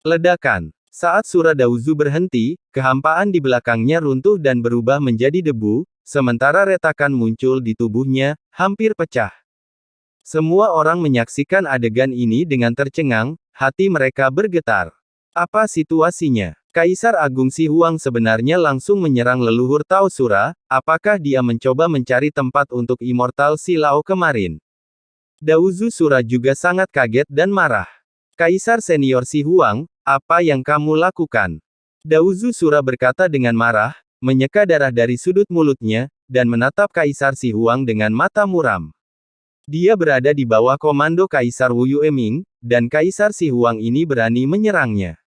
Ledakan. Saat Suradauzu berhenti, kehampaan di belakangnya runtuh dan berubah menjadi debu, sementara retakan muncul di tubuhnya, hampir pecah. Semua orang menyaksikan adegan ini dengan tercengang, hati mereka bergetar. Apa situasinya? Kaisar Agung Si Huang sebenarnya langsung menyerang leluhur Tao Sura, apakah dia mencoba mencari tempat untuk immortal Si Lao kemarin? Dauzu Sura juga sangat kaget dan marah. Kaisar senior Si Huang, apa yang kamu lakukan? Dauzu Sura berkata dengan marah, menyeka darah dari sudut mulutnya, dan menatap Kaisar Si Huang dengan mata muram. Dia berada di bawah komando Kaisar Wu Yueming, dan Kaisar Si Huang ini berani menyerangnya.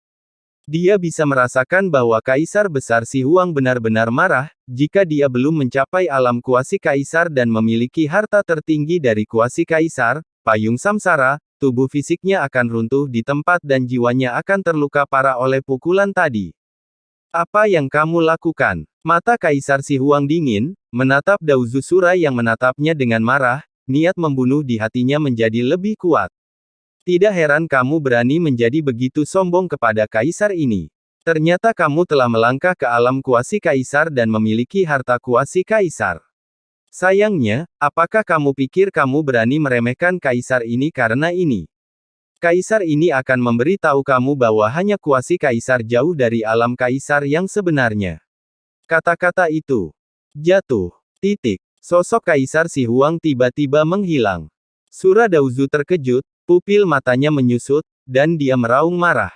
Dia bisa merasakan bahwa Kaisar Besar Si Huang benar-benar marah, jika dia belum mencapai alam kuasi Kaisar dan memiliki harta tertinggi dari kuasi Kaisar, payung samsara, tubuh fisiknya akan runtuh di tempat dan jiwanya akan terluka parah oleh pukulan tadi. Apa yang kamu lakukan? Mata Kaisar Si Huang dingin, menatap Dauzu Sura yang menatapnya dengan marah, niat membunuh di hatinya menjadi lebih kuat. Tidak heran kamu berani menjadi begitu sombong kepada Kaisar ini. Ternyata kamu telah melangkah ke alam kuasi Kaisar dan memiliki harta kuasi Kaisar. Sayangnya, apakah kamu pikir kamu berani meremehkan Kaisar ini karena ini? Kaisar ini akan memberi tahu kamu bahwa hanya kuasi Kaisar jauh dari alam Kaisar yang sebenarnya. Kata-kata itu jatuh. Sosok Kaisar Si Huang tiba-tiba menghilang. Suradauzu terkejut, pupil matanya menyusut, dan dia meraung marah.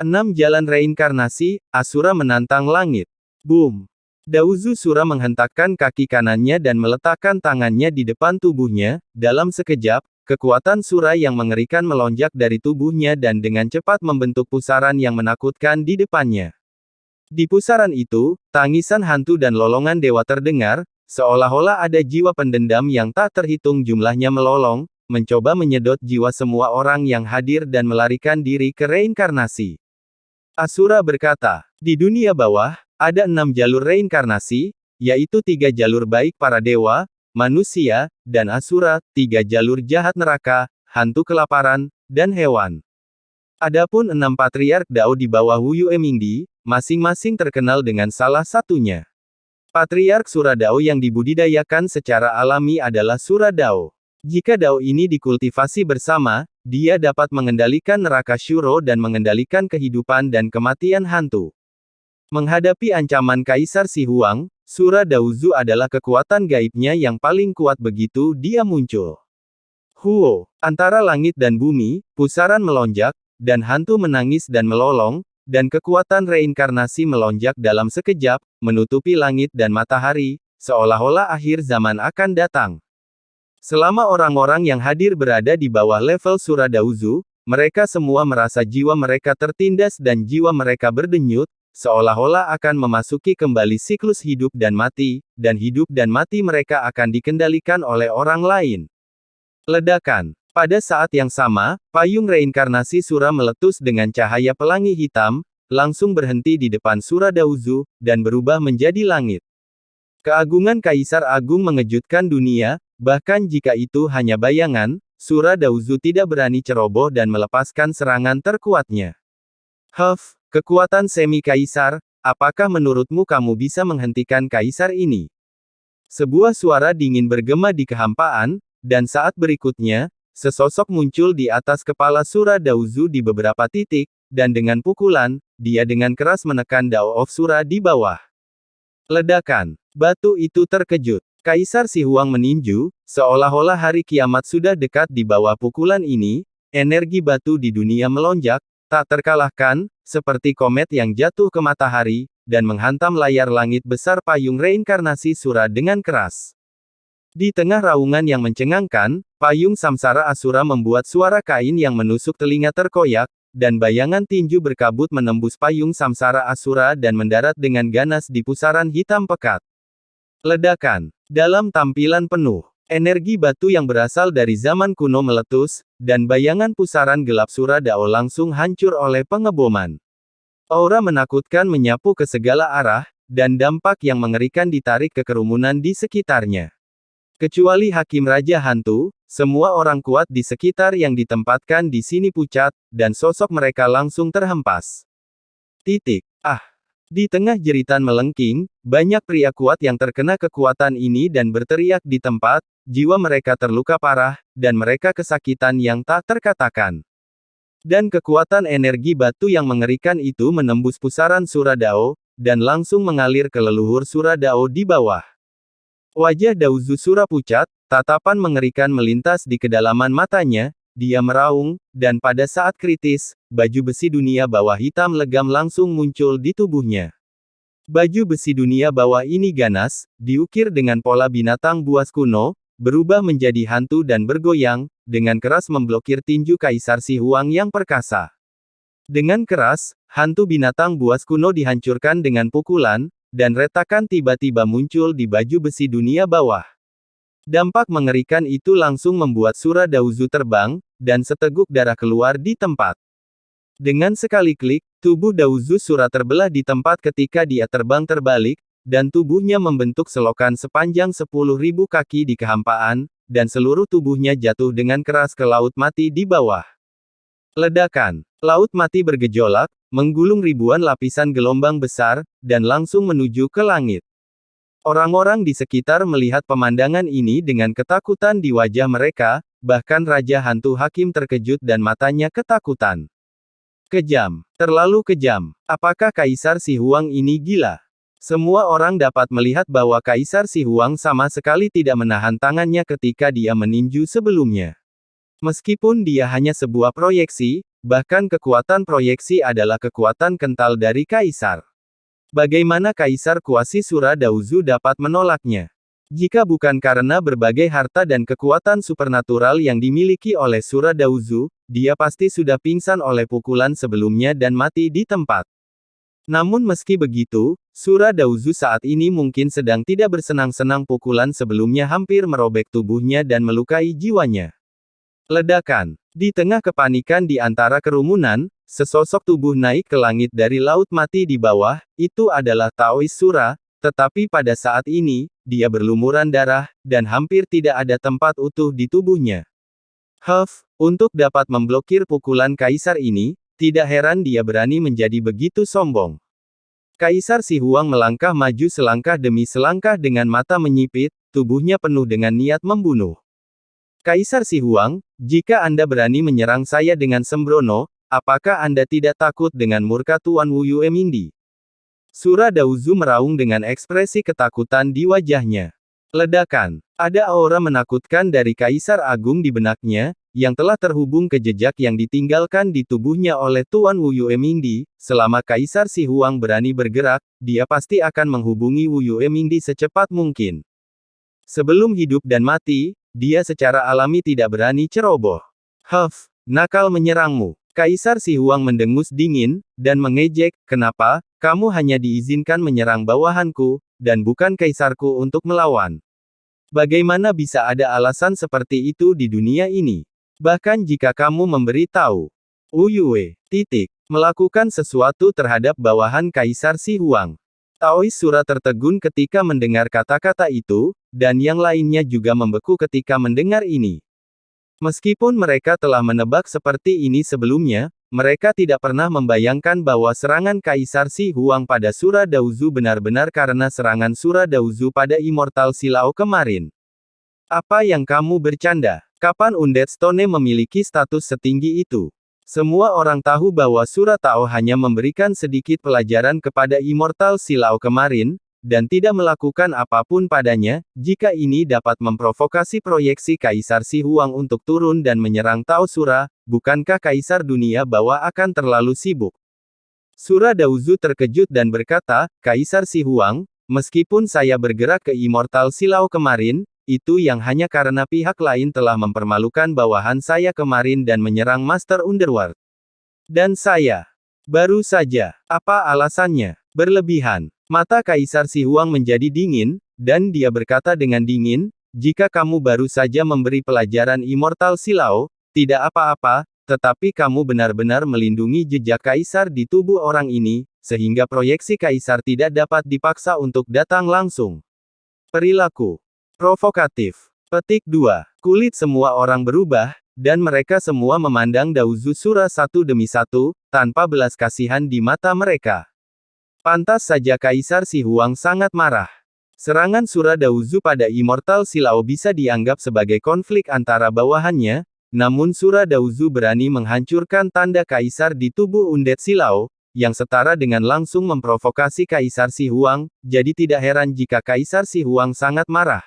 6 jalan reinkarnasi, Asura menantang langit. Boom! Dauzu Sura menghentakkan kaki kanannya dan meletakkan tangannya di depan tubuhnya, dalam sekejap, kekuatan Sura yang mengerikan melonjak dari tubuhnya dan dengan cepat membentuk pusaran yang menakutkan di depannya. Di pusaran itu, tangisan hantu dan lolongan dewa terdengar, seolah-olah ada jiwa pendendam yang tak terhitung jumlahnya melolong, mencoba menyedot jiwa semua orang yang hadir dan melarikan diri ke reinkarnasi. Asura berkata, di dunia bawah, ada 6 jalur reinkarnasi, yaitu 3 jalur baik para dewa, manusia, dan asura, 3 jalur jahat neraka, hantu kelaparan, dan hewan. Adapun 6 patriark Dao di bawah Wu Yuemingdi, masing-masing terkenal dengan salah satunya. Patriark Sura Dao yang dibudidayakan secara alami adalah Sura Dao. Jika Dao ini dikultivasi bersama, dia dapat mengendalikan neraka Shuro dan mengendalikan kehidupan dan kematian hantu. Menghadapi ancaman Kaisar Si Huang, Suradauzu adalah kekuatan gaibnya yang paling kuat begitu dia muncul. Huo, antara langit dan bumi, pusaran melonjak, dan hantu menangis dan melolong, dan kekuatan reinkarnasi melonjak dalam sekejap, menutupi langit dan matahari, seolah-olah akhir zaman akan datang. Selama orang-orang yang hadir berada di bawah level Suradauzu, mereka semua merasa jiwa mereka tertindas dan jiwa mereka berdenyut, seolah-olah akan memasuki kembali siklus hidup dan mati mereka akan dikendalikan oleh orang lain. Ledakan. Pada saat yang sama, payung reinkarnasi Sura meletus dengan cahaya pelangi hitam, langsung berhenti di depan Suradauzu, dan berubah menjadi langit. Keagungan Kaisar Agung mengejutkan dunia, bahkan jika itu hanya bayangan, Suradauzu tidak berani ceroboh dan melepaskan serangan terkuatnya. Kekuatan semi-kaisar, apakah menurutmu kamu bisa menghentikan kaisar ini? Sebuah suara dingin bergema di kehampaan, dan saat berikutnya, sesosok muncul di atas kepala Suradauzu di beberapa titik, dan dengan pukulan, dia dengan keras menekan Dao of Sura di bawah. Ledakan. Batu itu terkejut. Kaisar Si Huang meninju, seolah-olah hari kiamat sudah dekat di bawah pukulan ini, energi batu di dunia melonjak, tak terkalahkan, seperti komet yang jatuh ke matahari, dan menghantam layar langit besar payung reinkarnasi Sura dengan keras. Di tengah raungan yang mencengangkan, payung samsara Asura membuat suara kain yang menusuk telinga terkoyak, dan bayangan tinju berkabut menembus payung samsara Asura dan mendarat dengan ganas di pusaran hitam pekat. Ledakan. Dalam tampilan penuh, energi batu yang berasal dari zaman kuno meletus, dan bayangan pusaran gelap Sura Dao langsung hancur oleh pengeboman. Aura menakutkan menyapu ke segala arah, dan dampak yang mengerikan ditarik ke kerumunan di sekitarnya. Kecuali Hakim Raja Hantu, semua orang kuat di sekitar yang ditempatkan di sini pucat, dan sosok mereka langsung terhempas. Ah! Di tengah jeritan melengking, banyak pria kuat yang terkena kekuatan ini dan berteriak di tempat, jiwa mereka terluka parah, dan mereka kesakitan yang tak terkatakan. Dan kekuatan energi batu yang mengerikan itu menembus pusaran Suradao, dan langsung mengalir ke leluhur Suradao di bawah. Wajah Daozu Sura pucat, tatapan mengerikan melintas di kedalaman matanya, dia meraung, dan pada saat kritis, baju besi dunia bawah hitam legam langsung muncul di tubuhnya. Baju besi dunia bawah ini ganas, diukir dengan pola binatang buas kuno, berubah menjadi hantu dan bergoyang, dengan keras memblokir tinju Kaisar Si Huang yang perkasa. Dengan keras, hantu binatang buas kuno dihancurkan dengan pukulan, dan retakan tiba-tiba muncul di baju besi dunia bawah. Dampak mengerikan itu langsung membuat Sura Daozu terbang, dan seteguk darah keluar di tempat. Dengan sekali klik, tubuh Daozu Sura terbelah di tempat ketika dia terbang terbalik, dan tubuhnya membentuk selokan sepanjang 10.000 kaki di kehampaan, dan seluruh tubuhnya jatuh dengan keras ke laut mati di bawah. Ledakan. Laut mati bergejolak, menggulung ribuan lapisan gelombang besar, dan langsung menuju ke langit. Orang-orang di sekitar melihat pemandangan ini dengan ketakutan di wajah mereka, bahkan Raja Hantu Hakim terkejut dan matanya ketakutan. Kejam. Terlalu kejam. Apakah Kaisar Si Huang ini gila? Semua orang dapat melihat bahwa Kaisar Si Huang sama sekali tidak menahan tangannya ketika dia meninju sebelumnya. Meskipun dia hanya sebuah proyeksi, bahkan kekuatan proyeksi adalah kekuatan kental dari Kaisar. Bagaimana Kaisar Kuasi Sura Daozu dapat menolaknya? Jika bukan karena berbagai harta dan kekuatan supernatural yang dimiliki oleh Sura Daozu, dia pasti sudah pingsan oleh pukulan sebelumnya dan mati di tempat. Namun meski begitu, Sura Daozu saat ini mungkin sedang tidak bersenang-senang pukulan sebelumnya hampir merobek tubuhnya dan melukai jiwanya. Ledakan. Di tengah kepanikan di antara kerumunan, sesosok tubuh naik ke langit dari laut mati di bawah, itu adalah Taois Sura, tetapi pada saat ini, dia berlumuran darah, dan hampir tidak ada tempat utuh di tubuhnya. Untuk dapat memblokir pukulan Kaisar ini, tidak heran dia berani menjadi begitu sombong. Kaisar Si Huang melangkah maju selangkah demi selangkah dengan mata menyipit, tubuhnya penuh dengan niat membunuh. Kaisar Si Huang, jika Anda berani menyerang saya dengan sembrono, apakah Anda tidak takut dengan murka Tuan Wu Yue Mingdi? Sura Daozu meraung dengan ekspresi ketakutan di wajahnya. Ledakan. Ada aura menakutkan dari Kaisar Agung di benaknya, yang telah terhubung ke jejak yang ditinggalkan di tubuhnya oleh Tuan Wu Yue Mingdi. Selama Kaisar Si Huang berani bergerak, dia pasti akan menghubungi Wu Yue Mingdi secepat mungkin. Sebelum hidup dan mati, dia secara alami tidak berani ceroboh. Nakal menyerangmu. Kaisar Si Huang mendengus dingin, dan mengejek, kenapa, kamu hanya diizinkan menyerang bawahanku, dan bukan kaisarku untuk melawan. Bagaimana bisa ada alasan seperti itu di dunia ini? Bahkan jika kamu memberi tahu Wu Yue, melakukan sesuatu terhadap bawahan Kaisar Si Huang. Taois Sura tertegun ketika mendengar kata-kata itu, dan yang lainnya juga membeku ketika mendengar ini. Meskipun mereka telah menebak seperti ini sebelumnya, mereka tidak pernah membayangkan bahwa serangan Kaisar Si Huang pada Sura Daozu benar-benar karena serangan Sura Daozu pada Immortal Silao kemarin. Apa yang kamu bercanda? Kapan Undead Stone memiliki status setinggi itu? Semua orang tahu bahwa Sura Tao hanya memberikan sedikit pelajaran kepada Immortal Silao kemarin, dan tidak melakukan apapun padanya, jika ini dapat memprovokasi proyeksi Kaisar Si Huang untuk turun dan menyerang Tao Sura, bukankah Kaisar Dunia Bawah akan terlalu sibuk? Sura Daozu terkejut dan berkata, Kaisar Si Huang, meskipun saya bergerak ke Immortal Silao kemarin, itu yang hanya karena pihak lain telah mempermalukan bawahan saya kemarin dan menyerang Master Underworld. Dan saya baru saja, apa alasannya? Berlebihan. Mata Kaisar Si Huang menjadi dingin, dan dia berkata dengan dingin, jika kamu baru saja memberi pelajaran Immortal Silao, tidak apa-apa, tetapi kamu benar-benar melindungi jejak Kaisar di tubuh orang ini, sehingga proyeksi Kaisar tidak dapat dipaksa untuk datang langsung. Perilaku provokatif. Petik 2. Kulit semua orang berubah, dan mereka semua memandang Daozu Sura satu demi satu, tanpa belas kasihan di mata mereka. Pantas saja Kaisar Si Huang sangat marah. Serangan Sura Daozu pada Immortal Silao bisa dianggap sebagai konflik antara bawahannya, namun Sura Daozu berani menghancurkan tanda Kaisar di tubuh Undead Silao, yang setara dengan langsung memprovokasi Kaisar Si Huang, jadi tidak heran jika Kaisar Si Huang sangat marah.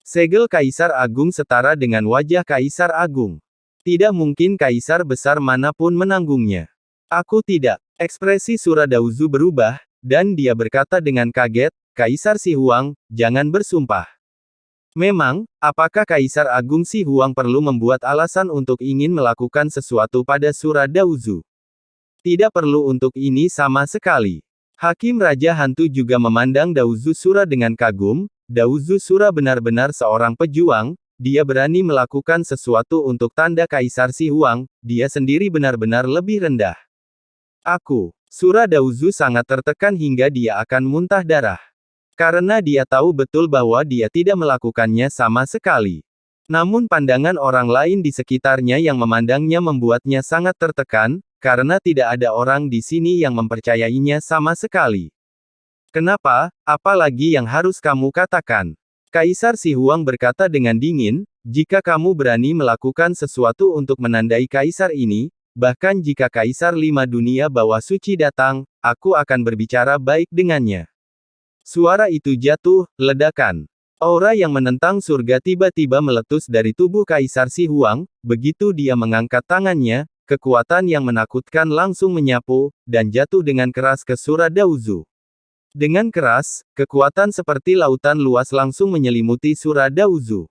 Segel Kaisar Agung setara dengan wajah Kaisar Agung. Tidak mungkin Kaisar besar manapun menanggungnya. Aku tidak. Ekspresi Sura Daozu berubah, dan dia berkata dengan kaget, Kaisar Si Huang, jangan bersumpah. Memang, apakah Kaisar Agung Si Huang perlu membuat alasan untuk ingin melakukan sesuatu pada Sura Daozu? Tidak perlu untuk ini sama sekali. Hakim Raja Hantu juga memandang Daozu Sura dengan kagum. Daozu Sura benar-benar seorang pejuang, dia berani melakukan sesuatu untuk tanda Kaisar Si Huang, dia sendiri benar-benar lebih rendah. Sura Daozu sangat tertekan hingga dia akan muntah darah. Karena dia tahu betul bahwa dia tidak melakukannya sama sekali. Namun pandangan orang lain di sekitarnya yang memandangnya membuatnya sangat tertekan, karena tidak ada orang di sini yang mempercayainya sama sekali. Kenapa, apalagi yang harus kamu katakan? Kaisar Si Huang berkata dengan dingin, jika kamu berani melakukan sesuatu untuk menandai Kaisar ini, bahkan jika Kaisar 5 dunia bawah suci datang, aku akan berbicara baik dengannya. Suara itu jatuh, ledakan. Aura yang menentang surga tiba-tiba meletus dari tubuh Kaisar Si Huang, begitu dia mengangkat tangannya, kekuatan yang menakutkan langsung menyapu, dan jatuh dengan keras ke Sura Daozu. Dengan keras, kekuatan seperti lautan luas langsung menyelimuti Sura Daozu.